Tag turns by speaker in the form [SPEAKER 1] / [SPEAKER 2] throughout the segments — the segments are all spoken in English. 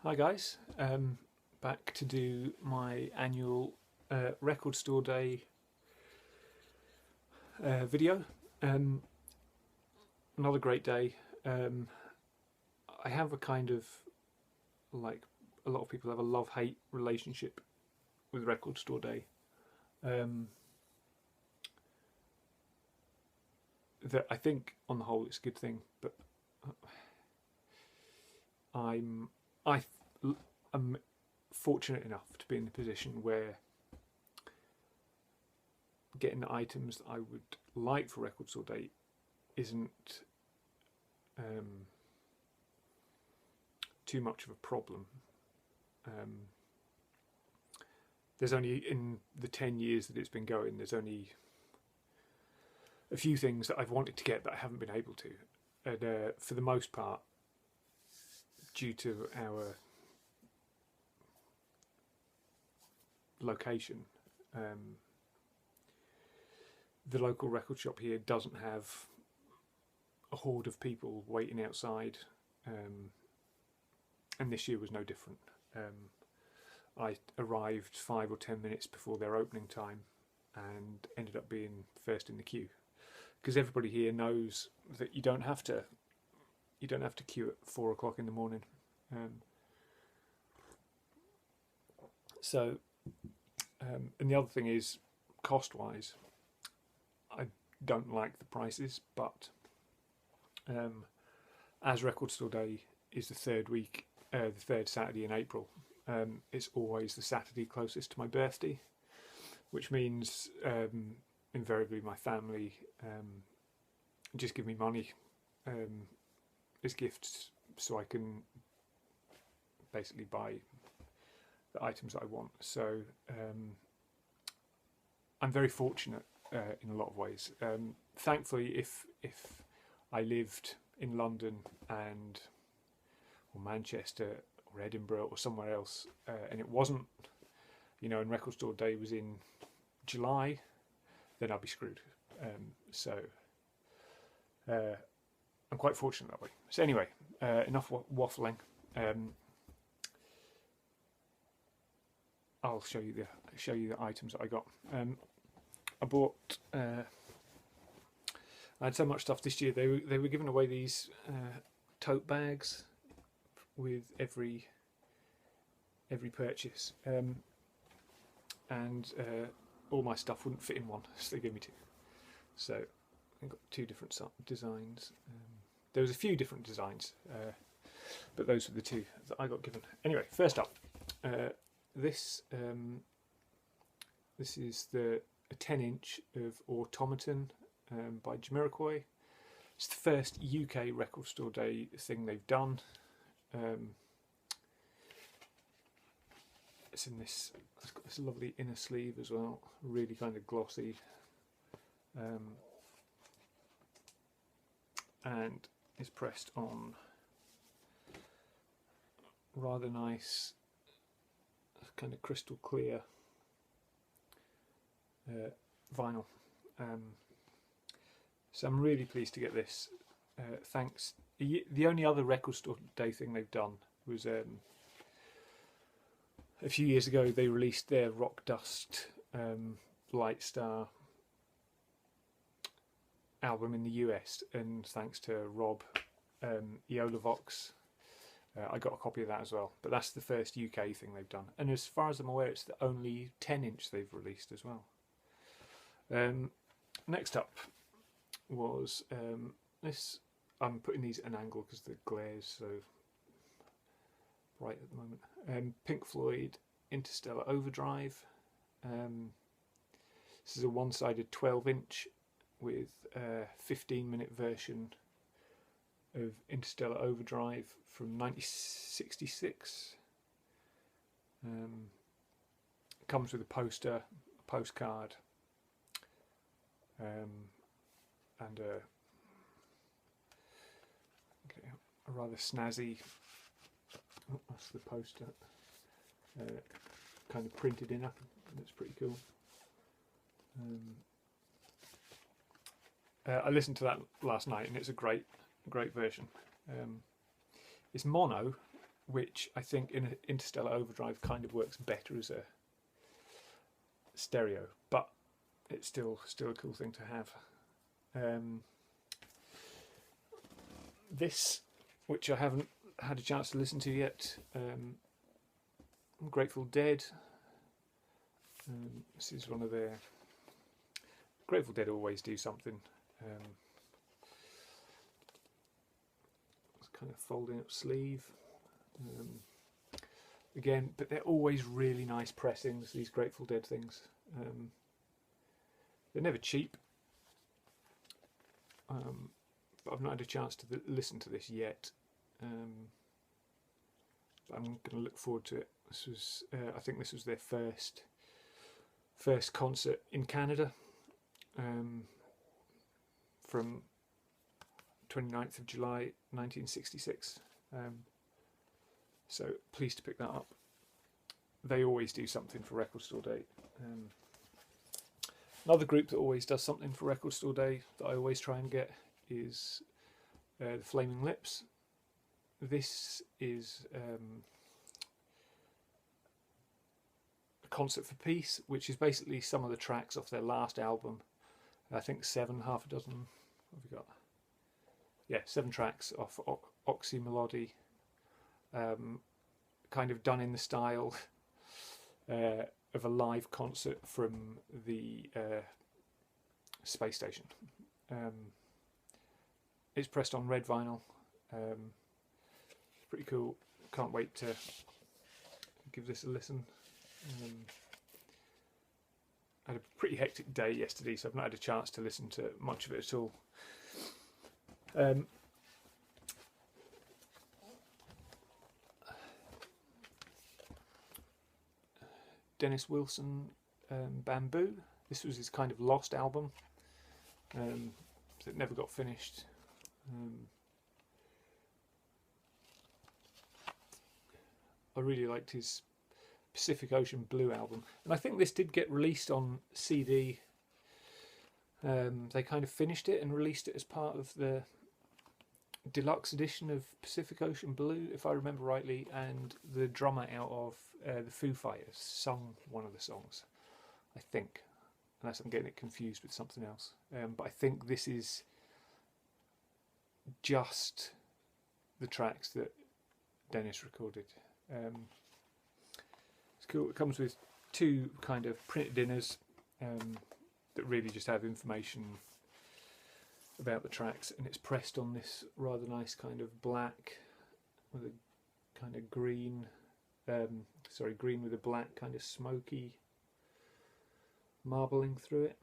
[SPEAKER 1] Hi guys, back to do my annual record store day video. Um, Another great day. I have a kind of, like a lot of people, have a love-hate relationship with record store day. That I think on the whole it's a good thing, but I'm I am fortunate enough to be in the position where getting the items that I would like for record store day isn't too much of a problem. There's only, in the 10 years that it's been going, there's only a few things that I've wanted to get that I haven't been able to, and for the most part, due to our location, the local record shop here doesn't have a horde of people waiting outside, and this year was no different. I arrived 5 or 10 minutes before their opening time and ended up being first in the queue, because everybody here knows that you don't have to queue at 4 o'clock in the morning. And the other thing is, cost-wise, I don't like the prices, but as Record Store Day is the third Saturday in April, it's always the Saturday closest to my birthday, which means invariably my family just give me money as gifts so I can basically buy the items that I want. So I'm very fortunate in a lot of ways. Thankfully, if I lived in London or Manchester or Edinburgh or somewhere else, and it wasn't, and Record Store Day was in July, then I'd be screwed. I'm quite fortunate that way. So anyway, enough waffling. I'll show you the items that I got. I bought. I had so much stuff this year. They were giving away these tote bags with every purchase, and all my stuff wouldn't fit in one, so they gave me two. So I got two different designs. There was a few different designs, but those were the two that I got given. Anyway, first up, this is a 10-inch of Automaton by Jamiroquai. It's the first UK Record Store Day thing they've done. It's got this lovely inner sleeve as well, really kind of glossy, and is pressed on rather nice, kind of crystal clear vinyl. So I'm really pleased to get this. Thanks. The only other Record Store Day thing they've done was a few years ago. They released their Rock Dust Light Star album in the US, and thanks to Rob Eolavox, I got a copy of that as well. But that's the first UK thing they've done, and as far as I'm aware, it's the only 10-inch they've released as well. Next up was this. I'm putting these at an angle because the glare's so bright at the moment. Pink Floyd Interstellar Overdrive. This is a one-sided 12-inch with a 15-minute version of Interstellar Overdrive from 1966. Comes with a poster, a postcard, and a rather snazzy, that's the poster, kind of printed in up. That's pretty cool. I listened to that last night, and it's a great version. It's mono, which I think in Interstellar Overdrive kind of works better as a stereo, but it's still a cool thing to have. This, which I haven't had a chance to listen to yet, Grateful Dead. This is one of their... Grateful Dead always do something. It's kind of folding up sleeve. Again, but they're always really nice pressings, these Grateful Dead things. They're never cheap. But I've not had a chance to listen to this yet. But I'm going to look forward to it. This was, I think this was their first concert in Canada, from 29th of July 1966. So pleased to pick that up. They always do something for Record Store Day. Another group that always does something for Record Store Day that I always try and get is the Flaming Lips. This is a Concert for Peace, which is basically some of the tracks off their last album. I think 7, half a dozen. What have we got? Yeah, 7 tracks off Oxy Melody, kind of done in the style of a live concert from the space station. It's pressed on red vinyl. It's pretty cool. Can't wait to give this a listen. I had a pretty hectic day yesterday, so I've not had a chance to listen to much of it at all. Dennis Wilson, Bamboo. This was his kind of lost album, so it never got finished. I really liked his Pacific Ocean Blue album, and I think this did get released on CD. They kind of finished it and released it as part of the deluxe edition of Pacific Ocean Blue, if I remember rightly, and the drummer out of the Foo Fighters sung one of the songs, I think, unless I'm getting it confused with something else. But I think this is just the tracks that Dennis recorded. It's cool. It comes with 2 kind of printed inners that really just have information about the tracks, and it's pressed on this rather nice kind of black with a kind of green, green with a black kind of smoky marbling through it,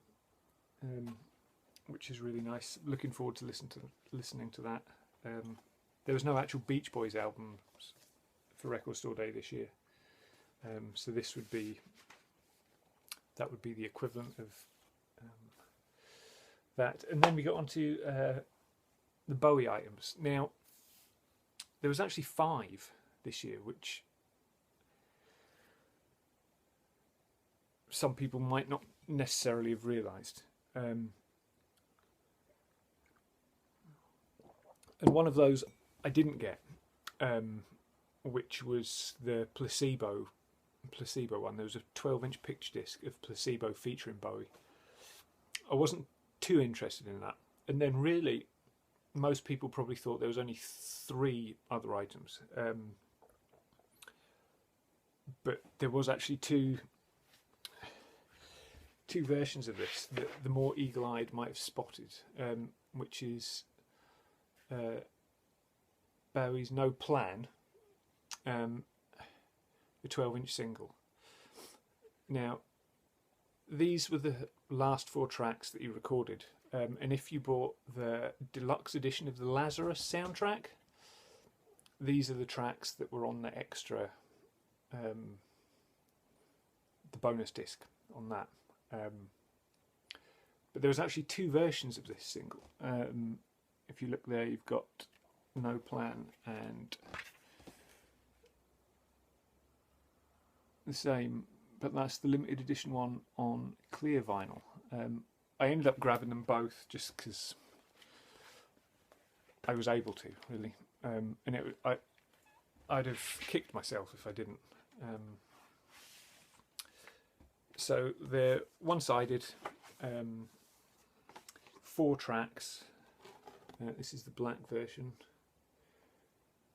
[SPEAKER 1] which is really nice. Looking forward to listening to that. There was no actual Beach Boys album for Record Store Day this year, so this would be the equivalent of that. And then we got onto the Bowie items. Now, there was actually 5 this year, which some people might not necessarily have realised. And one of those I didn't get, which was the Placebo one. There was a 12-inch picture disc of Placebo featuring Bowie. I wasn't too interested in that, and then really most people probably thought there was only 3 other items, but there was actually two versions of this that the more eagle-eyed might have spotted, which is Bowie's No Plan, the 12-inch single. Now, these were the last 4 tracks that he recorded, and if you bought the deluxe edition of the Lazarus soundtrack, these are the tracks that were on the extra, the bonus disc on that. But there was actually 2 versions of this single. If you look there, you've got No Plan and the same, but that's the limited edition one on clear vinyl. I ended up grabbing them both just because I was able to, really. And I'd have kicked myself if I didn't. So they're one-sided, 4 tracks. This is the black version.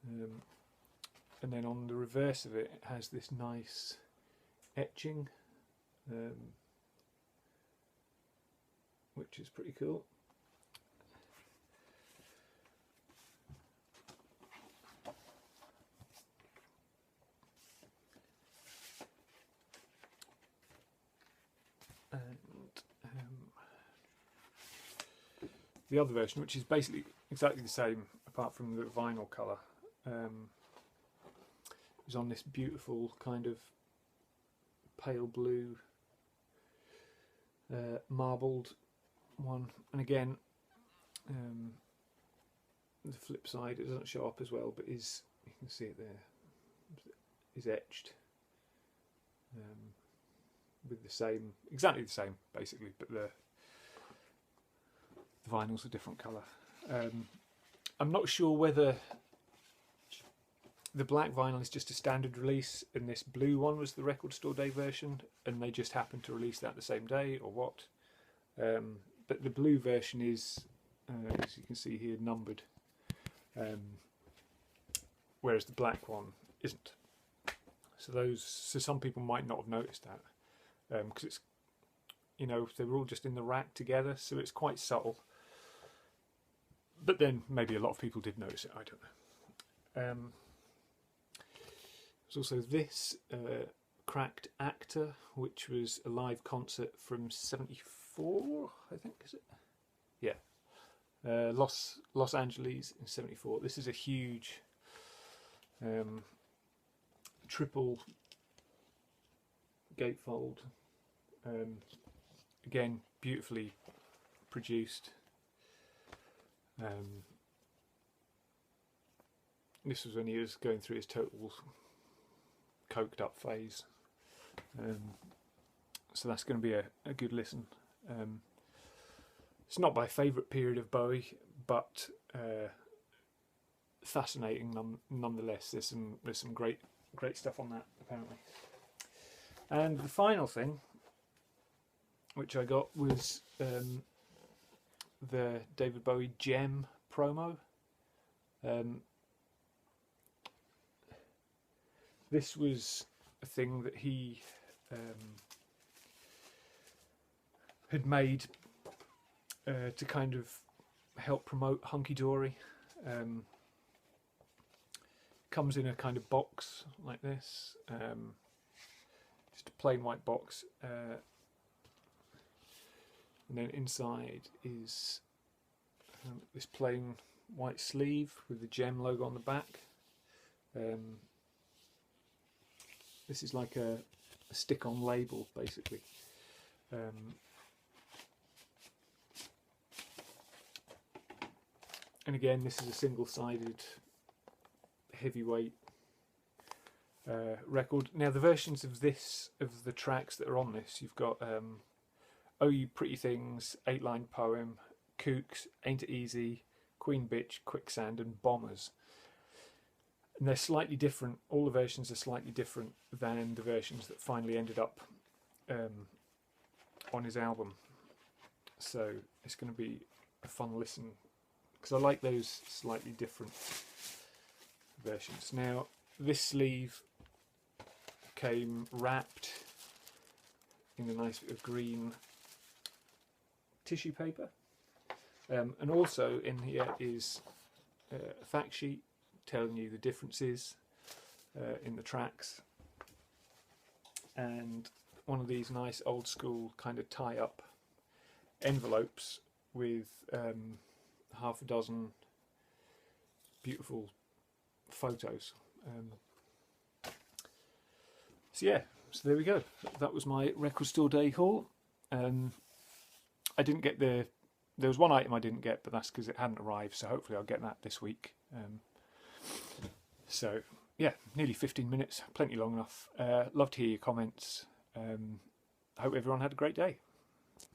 [SPEAKER 1] And then on the reverse of it, it has this nice etching, which is pretty cool. And the other version, which is basically exactly the same apart from the vinyl colour, is on this beautiful kind of pale blue marbled one. And again, the flip side, it doesn't show up as well, but is, you can see it there, is etched with the same, exactly the same basically, but the vinyl's a different colour. I'm not sure whether the black vinyl is just a standard release and this blue one was the Record Store Day version and they just happened to release that the same day, or what. But the blue version is, as you can see here, numbered, whereas the black one isn't. So some people might not have noticed that, because it's, you know, they were all just in the rack together, so it's quite subtle. But then maybe a lot of people did notice it, I don't know. There's also this Cracked Actor, which was a live concert from '74, I think, is it? Yeah. Los Angeles in '74. This is a huge triple gatefold. Again, beautifully produced. This was when he was going through his total coked up phase. So that's going to be a good listen. It's not my favourite period of Bowie, but fascinating nonetheless. There's some great stuff on that, apparently. And the final thing, which I got, was the David Bowie Gem promo. This was a thing that he had made to kind of help promote Hunky Dory. Comes in a kind of box like this, just a plain white box, and then inside is this plain white sleeve with the Gem logo on the back. This is like a stick-on label, basically. And again, this is a single-sided heavyweight record. Now, the versions of the tracks that are on this, you've got Oh You Pretty Things, 8-Line Poem, Kooks, Ain't It Easy, Queen Bitch, Quicksand, and Bombers. And they're slightly different. All the versions are slightly different than the versions that finally ended up on his album. So it's going to be a fun listen, because I like those slightly different versions. Now, this sleeve came wrapped in a nice bit of green tissue paper. And also in here is a fact sheet telling you the differences in the tracks, and one of these nice old school kind of tie-up envelopes with half a dozen beautiful photos. So yeah, so there we go. That was my Record Store Day haul. I didn't get there was one item I didn't get, but that's because it hadn't arrived, so hopefully I'll get that this week. So yeah, nearly 15 minutes, plenty long enough. Love to hear your comments. I hope everyone had a great day.